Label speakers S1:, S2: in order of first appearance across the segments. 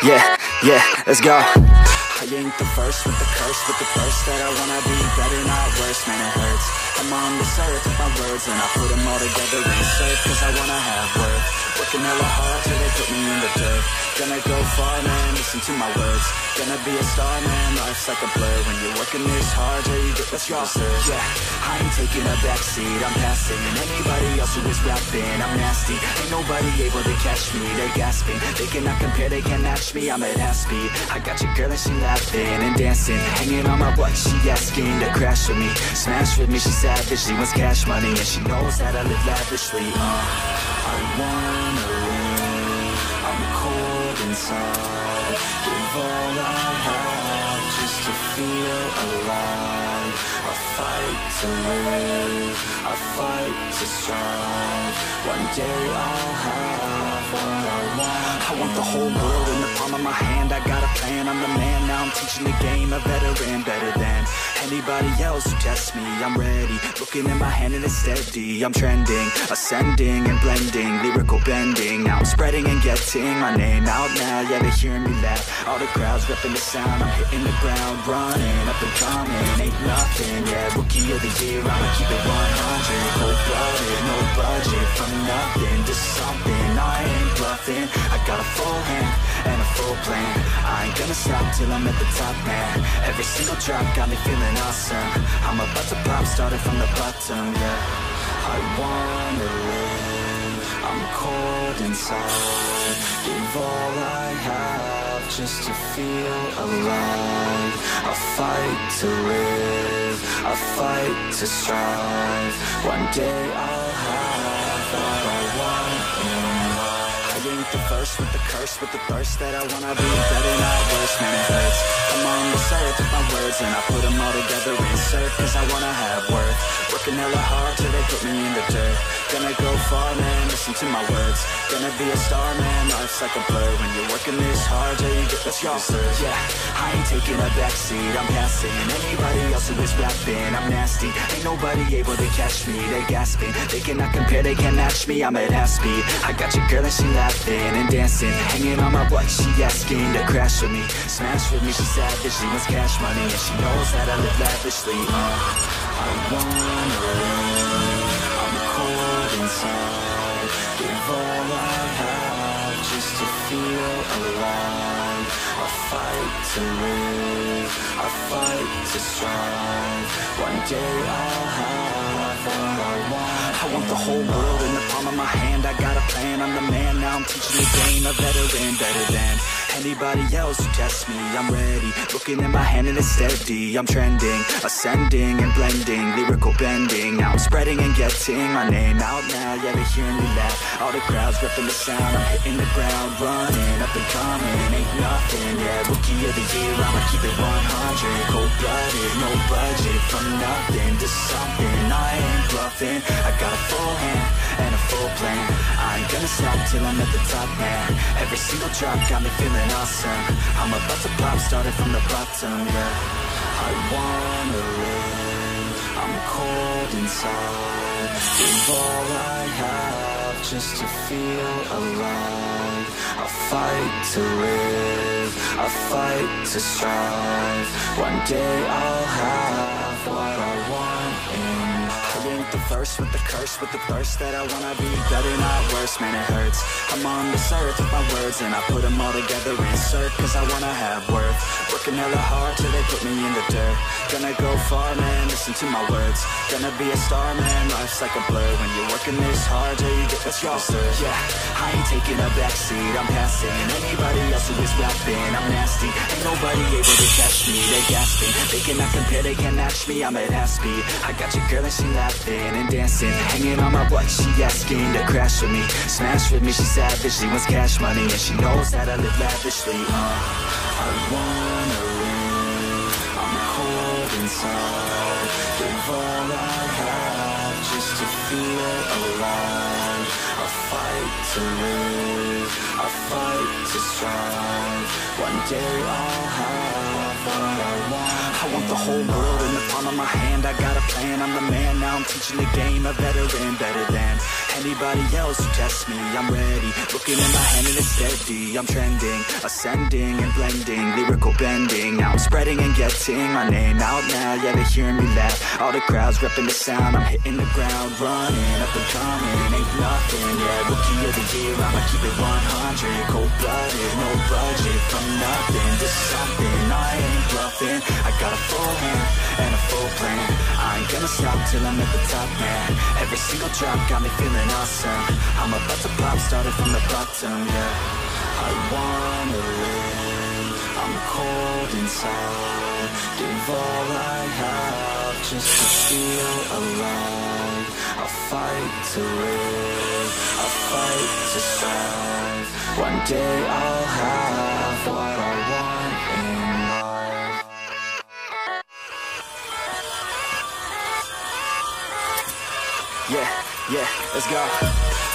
S1: Yeah, let's go. I ain't the first with the curse, with the thirst that I wanna be better, not worse, man it hurts. I'm on this earth with my words and I put them all together and surf, cause I wanna have worth. Working hella hard till they put me in the dirt. Gonna go far, man, listen to my words. Gonna be a star, man, life's like a blur. When you're working this hard, yeah, you get what you deserve. Yeah, I ain't taking a backseat, I'm passing anybody else who is rapping. I'm nasty, ain't nobody able to catch me. They gasping, they cannot compare, they can't match me. I'm at half speed, I got your girl and she laughing and dancing, hanging on my butt, she asking to crash with me, smash with me. She savage, she wants cash money, and she knows that I live lavishly. I wanna live, I'm cold inside. Give all I have just to feel alive. I fight to live, I fight to strive. One day I'll have what I want. I want the whole world in the palm of my hand. I got a plan, I'm the man. Now I'm teaching the game, a veteran, better than anybody else who tests me. I'm ready, looking in my hand and it's steady. I'm trending, ascending and blending, lyrical bending. Now I'm spreading and getting my name out now. Yeah, they hearing me laugh, all the crowds repping the sound. I'm hitting the ground, running, up and coming, ain't nothing. Yeah, rookie of the year, I'ma keep it 100. Cold-blooded, no budget, from nothing to something. I ain't bluffing, I got a full hand and a full plan. I ain't gonna stop till I'm at the top, man. Every single drop got me feeling awesome. I'm about to pop, started from the bottom, yeah. I wanna live, I'm cold inside. Give all I have just to feel alive. I fight to live, I fight to strive. One day I'll have what I want in life. I ain't the first with the curse, with the thirst that I wanna be better, not worse, man it hurts. I'm on this earth with my words and I put them all together and surf, cause I wanna have worth. Working hella hard till they put me in the dirt. Gonna go far, man, listen to my words. Gonna be a star, man, life's like a blur. When you're working this hard, yeah, you get what you deserve. Yeah, I ain't taking a backseat, I'm passing anybody else who is rapping. I'm nasty, ain't nobody able to catch me. They gasping, they cannot compare, they can't match me. I'm at half speed, I got your girl and she laughing and dancing, hanging on my butt, she asking to crash with me, smash with me. She savage, she wants cash money, and she knows that I live lavishly. I wanna live, I'm cold inside. Give all I have just to feel alive. I fight to live, I fight to strive. One day I'll have what I want. I want the whole world in the palm of my hand. I got a plan, I'm the man. Now I'm teaching the game, a veteran, better than anybody else who tests me. I'm ready, looking in my hand and it's steady. I'm trending, ascending and blending, lyrical bending. Now I'm spreading and getting my name out now. Yeah, they hearing me laugh, all the crowds repping the sound. I'm hitting the ground, running, up and coming, ain't nothing. Yeah, rookie of the year, I'ma keep it 100. Cold-blooded, no budget, from nothing to something. I ain't bluffing, I got a full hand and a full plan. I ain't gonna stop till I'm at the top, man. Every single drop got me feeling awesome. I'm about to pop, started from the bottom, yeah. I wanna live, I'm cold inside. Give all I have just to feel alive. I fight to live, I fight to strive. One day I'll have what I want in life. I ain't the first with the curse, with the thirst that I wanna be better, not worse, man it hurts. I'm on this earth with my words and I put them all together and surf, cause I wanna have worth. Working hella hard till they put me in the dirt. Gonna go far, man, listen to my words. Gonna be a star, man, life's like a blur. When you're working this hard, yeah, you get what you deserve. Yeah, I ain't taking a backseat, I'm passing anybody else who is rapping. I'm nasty, ain't nobody able to catch me. They gasping, they cannot compare, they can't match me. I'm at half speed, I got your girl and she laughing and dancing, hanging on my butt, she asking to crash with me, smash with me. She savage, she wants cash money, and she knows that I live lavishly. I wanna live, I'm cold inside. Give all I have just to feel alive. I fight to live, I fight to strive. One day I'll have what I want. I want the whole world in the palm of my hand. I got a plan, I'm the man. Now I'm teaching the game, a veteran, better than Anybody else who tests me, I'm ready. Looking in my hand and it's steady. I'm trending, ascending and blending, lyrical bending. Now I'm spreading and getting my name out now. Yeah, they hearing me laugh. All the crowds repping the sound. I'm hitting the ground running, up and coming, ain't nothing. Yeah, rookie of the year, I'ma keep it 100. Cold-blooded, no budget, from nothing to something. I ain't bluffing. I got a full hand and a full plan. I ain't gonna stop till I'm at the top, man. Every single drop got me feeling awesome. I'm about to pop, started from the bottom, yeah. I wanna live, I'm cold inside. Give all I have just to feel alive. I'll fight to live, I'll fight to strive. One day I'll have what I want in life. Yeah, let's go.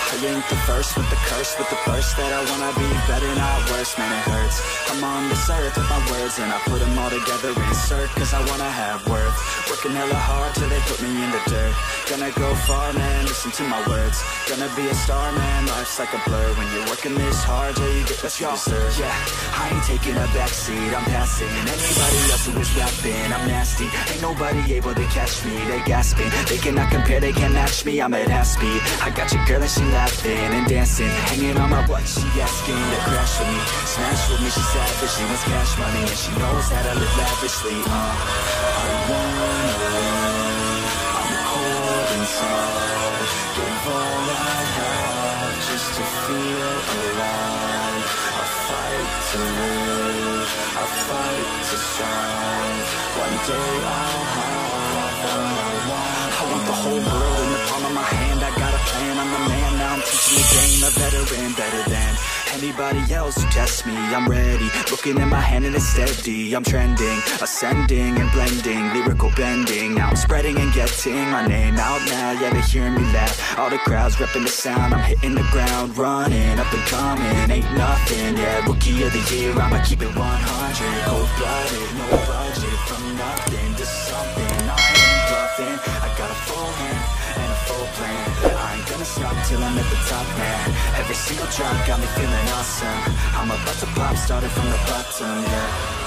S1: I ain't the first with the curse, with the burst that I wanna be better, not worse, man, it hurts. I'm on this earth with my words and I put them all together, insert, cause I wanna have worth. Working hella hard till they put me in the dirt. Gonna go far, man, listen to my words. Gonna be a star, man, life's like a blur. When you're working this hard, yeah, you get what you deserve. Yeah, I ain't taking a backseat, I'm passing anybody else who is rapping. I'm nasty, ain't nobody able to catch me. They gasping, they cannot compare, they can't match me. I'm at half speed, I got your girl and she laughing and dancing, hanging on my butt, she asking to crash with me. Smash with me, she's savage, she wants cash money and she knows that I live lavishly. I wanna live, I'm cold inside. Give all I have just to feel alive. I'll fight to live, I'll fight to strive. One day I'll have what I want. I want the whole world in the palm of my hand. I got a plan, I'm the man. Now I'm teaching the game, a veteran, better than anybody else who tests me. I'm ready, looking in my hand and it's steady. I'm trending, ascending and blending, lyrical bending. Now I'm spreading and getting my name out now. Yeah, they hearing me laugh. All the crowds repping the sound. I'm hitting the ground running, up and coming, ain't nothing. Yeah, rookie of the year, I'ma keep it 100. Cold-blooded, no budget, from nothing to something. I ain't bluffing. I got a full hand and a full plan. I ain't gonna stop till I'm at the top, man. Every single drop got me feeling awesome. I'm about to pop, started from the bottom, yeah.